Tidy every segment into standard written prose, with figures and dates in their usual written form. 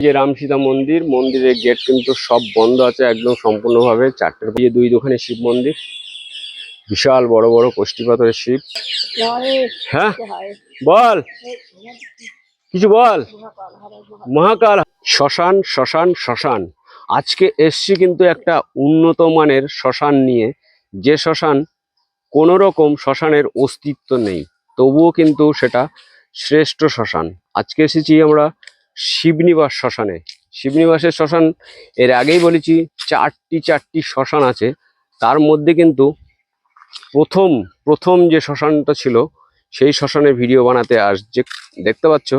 যে রাম সীতা মন্দির, মন্দিরের গেট কিন্তু সব বন্ধ আছে একদম সম্পূর্ণভাবে। 4টের দিয়ে 2 দোকানে শিব মন্দির, বিশাল বড় বড় কোষ্ঠী পাথরের শিব। হ্যাঁ বল, কিছু বল। মহাকাল শ্মশান শ্মশান শ্মশান। আজকে এসছি কিন্তু একটা উন্নত মানের শ্মশান নিয়ে, যে শ্মশান কোনো রকম শ্মশানের অস্তিত্ব নেই, তবুও কিন্তু সেটা শ্রেষ্ঠ শ্মশান। আজকে এসেছি আমরা শিবনিবাস শ্মশানে। শিবনিবাসের শ্মশান এর আগেই বলেছি, চারটি শ্মশান আছে। তার মধ্যে কিন্তু প্রথম যে শ্মশানটা ছিল, সেই শ্মশানের ভিডিও বানাতে যে দেখতে পাচ্ছ,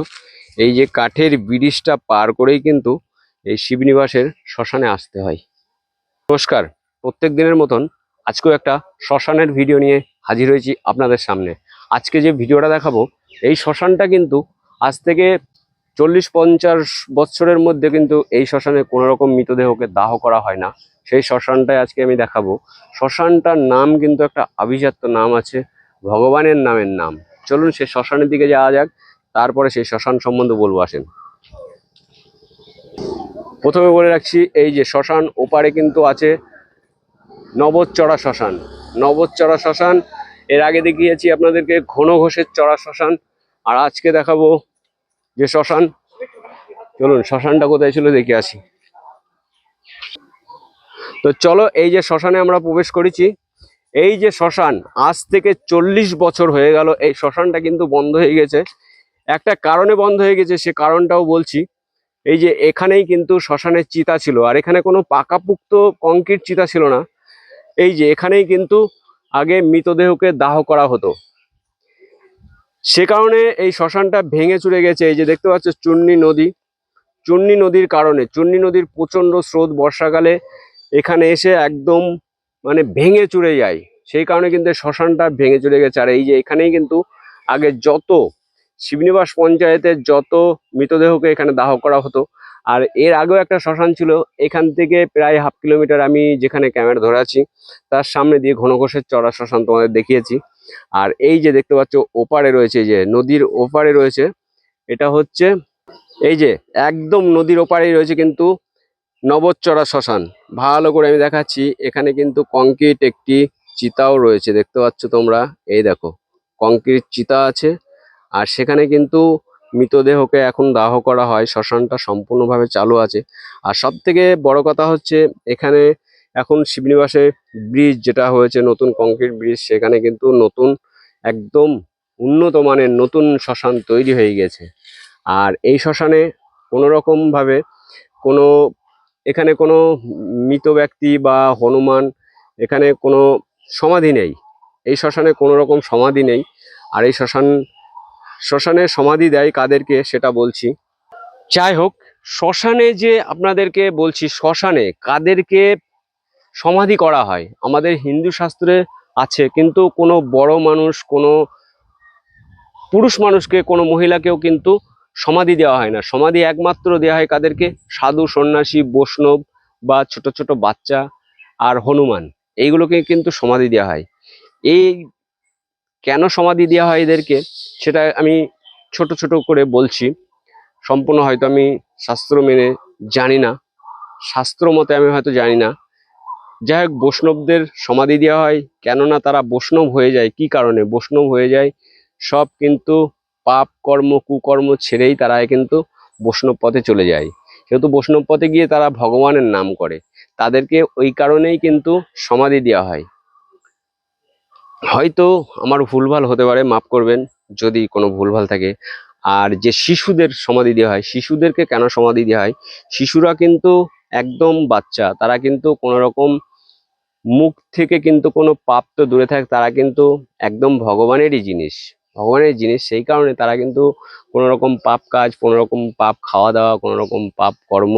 এই যে কাঠের ব্রিজটা পার করেই কিন্তু এই শিবনিবাসের শ্মশানে আসতে হয়। নমস্কার, প্রত্যেক দিনের মতন আজকেও একটা শ্মশানের ভিডিও নিয়ে হাজির হয়েছি আপনাদের সামনে। আজকে যে ভিডিওটা দেখাবো, এই শ্মশানটা কিন্তু আজ থেকে 40-50 বছরের মধ্যে কিন্তু এই শ্মশানে কোনো রকম মৃতদেহকে দাহ করা হয় না। সেই শ্মশানটাই আজকে আমি দেখাবো। শ্মশানটার নাম কিন্তু একটা আভিজাত্য নাম আছে, ভগবানের নামের নাম। চলুন সেই শ্মশানের দিকে যাওয়া যাক, তারপরে সেই শ্মশান সম্বন্ধে বলবো। আসেন। প্রথমে বলে রাখছি, এই যে শ্মশান, ওপারে কিন্তু আছে নবচড়া শ্মশান। নবচড়া শ্মশান এর আগে দেখিয়েছি আপনাদেরকে ঘন ঘোষের চড়া শ্মশান, আর আজকে দেখাবো যে শ্মশান। চলুন শ্মশানটা কোথায় ছিল দেখে আসি। তো চলো, এই যে শ্মশানে আমরা প্রবেশ করেছি। এই যে শ্মশান, আজ থেকে 40 বছর হয়ে গেল এই শ্মশানটা কিন্তু বন্ধ হয়ে গেছে। একটা কারণে বন্ধ হয়ে গেছে, সে কারণটাও বলছি। এই যে এখানেই কিন্তু শ্মশানের চিতা ছিল, আর এখানে কোনো পাকাপুক্ত কংক্রিট চিতা ছিল না। এই যে এখানেই কিন্তু আগে মৃতদেহকে দাহ করা হতো, সে কারণে এই শ্মশানটা ভেঙে চুরে গেছে। এই যে দেখতে পাচ্ছ চূর্ণী নদী, চূর্ণী নদীর কারণে, চূর্ণী নদীর প্রচন্ড স্রোত বর্ষাকালে এখানে এসে একদম মানে ভেঙে চুরে যায়, সেই কারণে কিন্তু শ্মশানটা ভেঙে চুরে গেছে। আর এই যে এখানেই কিন্তু আগে যত শিবনিবাস পঞ্চায়েতের যত মৃতদেহকে এখানে দাহ করা হতো। আর এর আগেও একটা শ্মশান ছিল, এখান থেকে প্রায় ½ কিলোমিটার, আমি যেখানে ক্যামেরা ধরে আছি তার সামনে দিয়ে ঘন ঘোষের চড়া শ্মশান তোমাদের দেখিয়েছি। আর এই যে দেখতে পাচ্ছ ওপারে রয়েছে, যে নদীর ওপারে রয়েছে, এটা হচ্ছে এই যে একদম নদীর ওপারেই রয়েছে কিন্তু নবচড়া শ্মশান। ভালো করে আমি দেখাচ্ছি, এখানে কিন্তু কংক্রিট একটি চিতাও রয়েছে, দেখতে পাচ্ছ তোমরা। এই দেখো কংক্রিট চিতা আছে, আর সেখানে কিন্তু মৃতদেহকে এখন দাহ করা হয়। শ্মশানটা সম্পূর্ণভাবে চালু আছে। আর সব থেকে বড় কথা হচ্ছে, এখানে এখন শিবনিবাসে ব্রিজ যেটা হয়েছে, নতুন কংক্রিট ব্রিজ, সেখানে কিন্তু নতুন একদম উন্নত মানের নতুন শ্মশান তৈরি হয়ে গেছে। আর এই শ্মশানে কোনো রকম ভাবে কোনো এখানে কোনো মৃত ব্যক্তি বা হনুমান, এখানে কোনো সমাধি নেই। এই শ্মশানে কোনো রকম সমাধি নেই। আর এই শ্মশানে সমাধি দেয় কাদেরকে সেটা বলছি। যাই হোক, শ্মশানে যে আপনাদেরকে বলছি, শ্মশানে কাদেরকে সমাধি করা হয় আমাদের হিন্দু শাস্ত্রে আছে, কিন্তু কোনো বড় মানুষ, কোনো পুরুষ মানুষকে, কোনো মহিলাকেও কিন্তু সমাধি দেওয়া হয় না। সমাধি একমাত্র দেওয়া হয় কাদেরকে? সাধু, সন্ন্যাসী, বৈষ্ণব বা ছোট ছোট বাচ্চা আর হনুমান, এইগুলোকে কিন্তু সমাধি দেওয়া হয়। এই কেন সমাধি দেওয়া হয় এদেরকে, সেটা আমি ছোট ছোট করে বলছি। সম্পূর্ণ হয়তো আমি শাস্ত্র মেনে জানি না, শাস্ত্র মতে আমি হয়তো জানি না। যাই হোক, বৈষ্ণবদের সমাধি দেওয়া হয় কেননা তারা বৈষ্ণব হয়ে যায়। কি কারণে বৈষ্ণব হয়ে যায়? সব কিন্তু পাপ কর্ম কুকর্ম ছেড়েই তারা কিন্তু বৈষ্ণব পথে চলে যায়। সেহেতু বৈষ্ণব পথে গিয়ে তারা ভগবানের নাম করে, তাদেরকে ওই কারণেই কিন্তু সমাধি দেওয়া হয়। হয়তো আমার ভুলভাল হতে পারে, মাফ করবেন যদি কোনো ভুলভাল থাকে। আর যে শিশুদের সমাধি দেওয়া হয়, শিশুদেরকে কেন সমাধি দেওয়া হয়? শিশুরা কিন্তু একদম বাচ্চা, তারা কিন্তু কোনো রকম মুখ থেকে কিন্তু কোনো পাপ তো দূরে থাকে, তারা কিন্তু একদম ভগবানেরই জিনিস, ভগবানের জিনিস। সেই কারণে তারা কিন্তু কোনো রকম পাপ কাজ, কোনো রকম পাপ খাওয়া দাওয়া, কোনো রকম পাপ কর্ম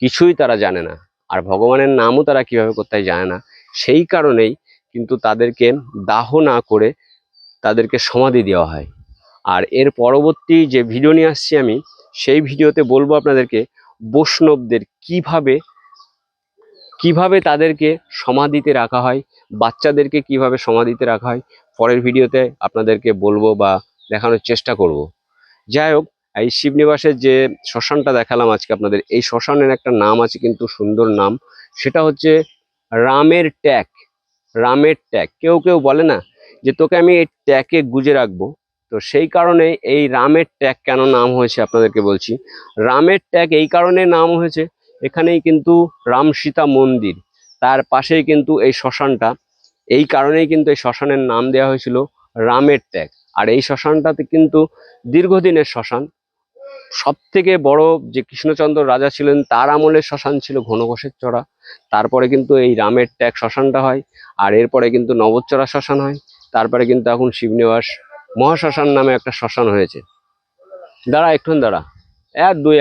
কিছুই তারা জানে না। আর ভগবানের নামও তারা কিভাবে করতে হয় জানে না। সেই কারণেই কিন্তু তাদেরকে দাহ না করে তাদেরকে সমাধি দেওয়া হয়। আর এর পরবর্তী যে ভিডিও নিয়ে আসছি আমি, সেই ভিডিওতে বলবো আপনাদেরকে বৈষ্ণবদের কিভাবে তাদেরকে সমাধিতে রাখা হয়, বাচ্চাদেরকে কিভাবে সমাধিতে রাখা হয়। পরের ভিডিওতে আপনাদেরকে বলবো বা দেখানোর চেষ্টা করব। যাই হোক, এই শিবনিবাসের যে শ্মশানটা দেখালাম আজকে আপনাদের, এই শ্মশানের একটা নাম আছে কিন্তু সুন্দর নাম, সেটা হচ্ছে রামের ট্যাগ। রামের ট্যাগ, কেউ কেউ বলে না যে তোকে আমি এই ট্যাগে গুজে রাখবো, তো সেই কারণে এই রামের ট্যাগ কেন নাম হয়েছে আপনাদেরকে বলছি। রামের ট্যাগ এই কারণে নাম হয়েছে, এখানেই কিন্তু রাম সীতা মন্দির, তার পাশেই কিন্তু এই শ্মশানটা, এই কারণেই কিন্তু এই শ্মশানের নাম দেওয়া হয়েছিল রামের ট্যাগ। আর এই শ্মশানটাতে কিন্তু দীর্ঘদিনের শ্মশান, সব থেকে বড় যে কৃষ্ণচন্দ্র রাজা ছিলেন তার আমলের শ্মশান ছিল ঘনঘোষের চড়া, তারপরে কিন্তু এই রামের ট্যাগ শ্মশানটা হয়, আর এরপরে কিন্তু নবচড়া শ্মশান হয়, তারপরে কিন্তু এখন শিবনিবাস মহাশ্মশান নামে একটা শ্মশান হয়েছে। দাঁড়া একটু দাঁড়া,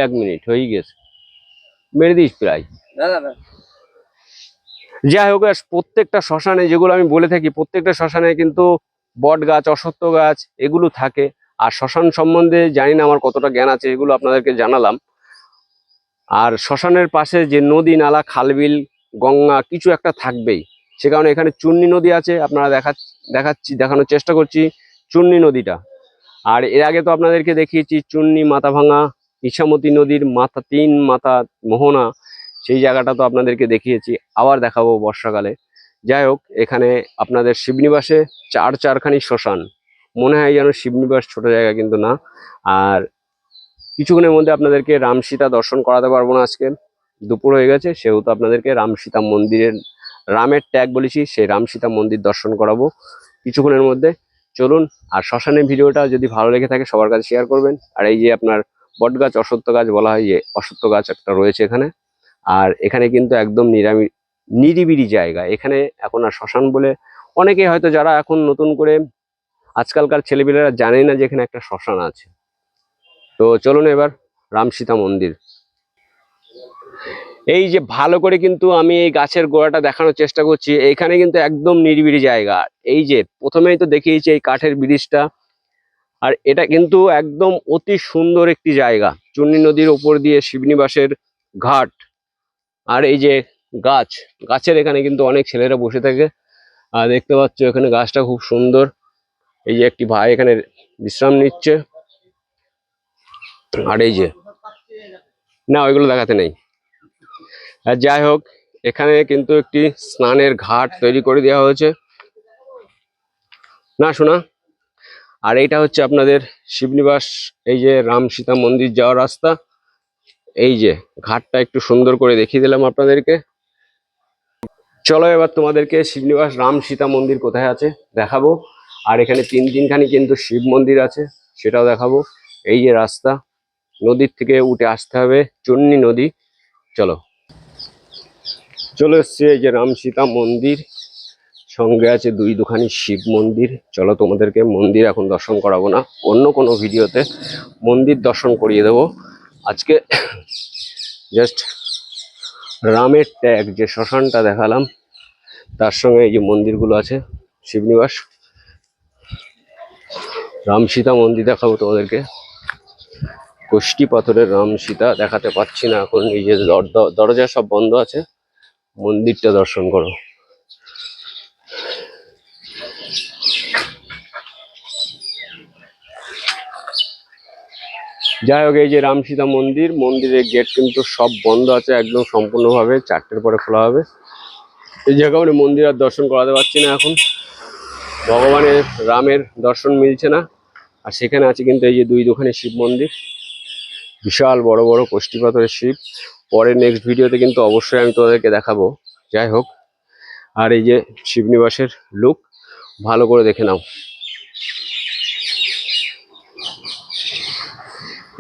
এক মিনিট হয়ে গেছে, মেরে দিস প্রায়। যাই হোক, প্রত্যেকটা শ্মশানে যেগুলো আমি বলে থাকি, প্রত্যেকটা শ্মশানে কিন্তু বট গাছ, অশ্বত্থ গাছ এগুলো থাকে। আর শ্মশান সম্বন্ধে জানি না আমার কতটা জ্ঞান আছে, এগুলো আপনাদেরকে জানালাম। আর শ্মশানের পাশে যে নদী নালা খালবিল গঙ্গা কিছু একটা থাকবেই, সে কারণে এখানে চূর্ণী নদী আছে, আপনারা দেখানোর চেষ্টা করছি চূর্ণী নদীটা। আর এর আগে তো আপনাদেরকে দেখিয়েছি চূর্ণী মাথা ভাঙা ইছামতি নদীর মাথা, তিন মাথা মোহনা, সেই জায়গাটা তো আপনাদেরকে দেখিয়েছি, আবার দেখাবো বর্ষাকালে। যাই হোক, এখানে আপনাদের শিবনিবাসে চারখানি শ্মশান, মনে হয় যেন শিবনিবাস ছোট জায়গা, কিন্তু না। আর কিছুক্ষণের মধ্যে আপনাদেরকে রাম সীতা দর্শন করাতে পারবো না, আজকে দুপুর হয়ে গেছে, সেহেতু আপনাদেরকে রাম সীতা মন্দিরের, রামের ট্যাগ বলেছি, সেই রাম সীতা মন্দির দর্শন করাবো কিছুক্ষণের মধ্যে। চলুন। আর শ্মশানের ভিডিওটা যদি ভালো লেগে থাকে সবার কাছে শেয়ার করবেন। আর এই যে আপনার বট গাছ, অশ্বত্থ গাছ বলা হয়, যে অশ্বত্থ গাছ একটা রয়েছে এখানে। আর এখানে কিন্তু একদম নিরিবিলি জায়গা, এখানে এখন আর শ্মশান বলে অনেকে হয়তো, যারা এখন নতুন করে আজকালকার ছেলেপিলেরা জানে না যে এখানে একটা শ্মশান আছে। তো চলুন এবার রাম সীতা মন্দির। এই যে ভালো করে কিন্তু আমি এই গাছের গোড়াটা দেখানোর চেষ্টা করছি, এইখানে কিন্তু একদম নিরিবিলি জায়গা। এই যে প্রথমেই তো দেখিয়েছি এই কাঠের ব্রিজটা, আর এটা কিন্তু একদম অতি সুন্দর একটি জায়গা, চূর্ণী নদীর ওপর দিয়ে শিবনিবাসের ঘাট। আর এই যে গাছের এখানে কিন্তু অনেক ছেলেরা বসে থাকে, আর দেখতে পাচ্ছ এখানে গাছটা খুব সুন্দর। এই যে একটি ভাই এখানে বিশ্রাম নিচ্ছে। আর এই যে, না ওইগুলো দেখাতে নেই। আর যাই হোক, এখানে কিন্তু একটি স্নানের ঘাট তৈরি করে দেওয়া হয়েছে, না শোনা। আর এইটা হচ্ছে আপনাদের শিবনিবাস, এই যে রাম সীতা মন্দির যাওয়ার রাস্তা। এই যে ঘাটটা একটু সুন্দর করে দেখিয়ে দিলাম আপনাদেরকে। চলো এবার তোমাদেরকে শিবনিবাস রাম সীতা মন্দির কোথায় আছে দেখাবো। আর এখানে তিনখানি কিন্তু শিব মন্দির আছে, সেটাও দেখাবো। এই যে রাস্তা, নদীর থেকে উঠে আসতে হবে, চূর্ণী নদী। চলো, চলে এসছে এই যে রাম সীতা মন্দির, সঙ্গে আছে দুখানি শিব মন্দির। চলো তোমাদেরকে মন্দির এখন দর্শন করাবো না, অন্য কোনো ভিডিওতে মন্দির দর্শন করিয়ে দেবো। আজকে জাস্ট রামের ট্যাগ যে শ্মশানটা দেখালাম, তার সঙ্গে এই যে মন্দিরগুলো আছে শিবনিবাস রাম সীতা মন্দির দেখাবো তোমাদেরকে। কষ্টি পাথরের রাম সীতা দেখাতে পাচ্ছি না এখন, এই যে দরজা সব বন্ধ আছে, মন্দিরটা দর্শন করো। যাই হোক, এই যে রাম সীতা মন্দির, মন্দিরের গেট কিন্তু সব বন্ধ আছে একদম সম্পূর্ণভাবে, 4টের পরে খোলা হবে। এই যে কারণে মন্দির আর দর্শন করাতে পারছি না এখন, ভগবানের রামের দর্শন মিলছে না। আর সেখানে আছে কিন্তু এই যে দুখানি শিব মন্দির, বিশাল বড় বড় কষ্টি পাথরের শিব। পরে নেক্সট ভিডিওতে কিন্তু অবশ্যই আমি তোমাদেরকে দেখাবো। যাই হোক, আর এই যে শিবনিবাসের লুক ভালো করে দেখে নাও।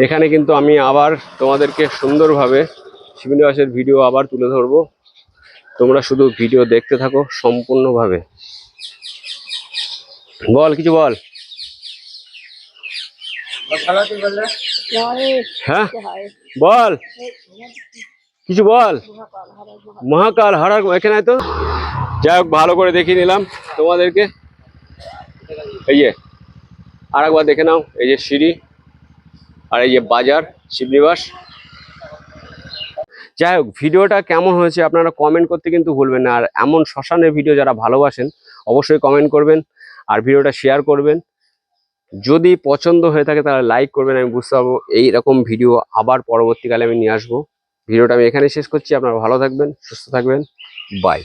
এখানে কিন্তু আমি আবার তোমাদেরকে সুন্দরভাবে শিবনিবাসের ভিডিও আবার তুলে ধরবো, তোমরা শুধু ভিডিও দেখতে থাকো সম্পূর্ণভাবে। বল, কিছু বল। হ্যাঁ বল, কিছু বল। মহাকাল হারার এখানে তো। যাই হোক, ভালো করে দেখিয়ে নিলাম তোমাদেরকে। এই যে আর একবার দেখে নাও, এই যে সিঁড়ি, আর এই যে বাজার শিবনিবাস। যাই হোক, ভিডিওটা কেমন হয়েছে আপনারা কমেন্ট করতে কিন্তু ভুলবেন না। আর এমন শ্মশানের ভিডিও যারা ভালোবাসেন অবশ্যই কমেন্ট করবেন, আর ভিডিওটা শেয়ার করবেন। যদি পছন্দ হয়ে থাকে তাহলে লাইক করবেন, আমি বুঝতে পারবো এইরকম ভিডিও আবার পরবর্তীকালে আমি নিয়ে আসবো। ভিডিওটা আমি এখানে শেষ করছি। আপনারা ভালো থাকবেন, সুস্থ থাকবেন, বাই।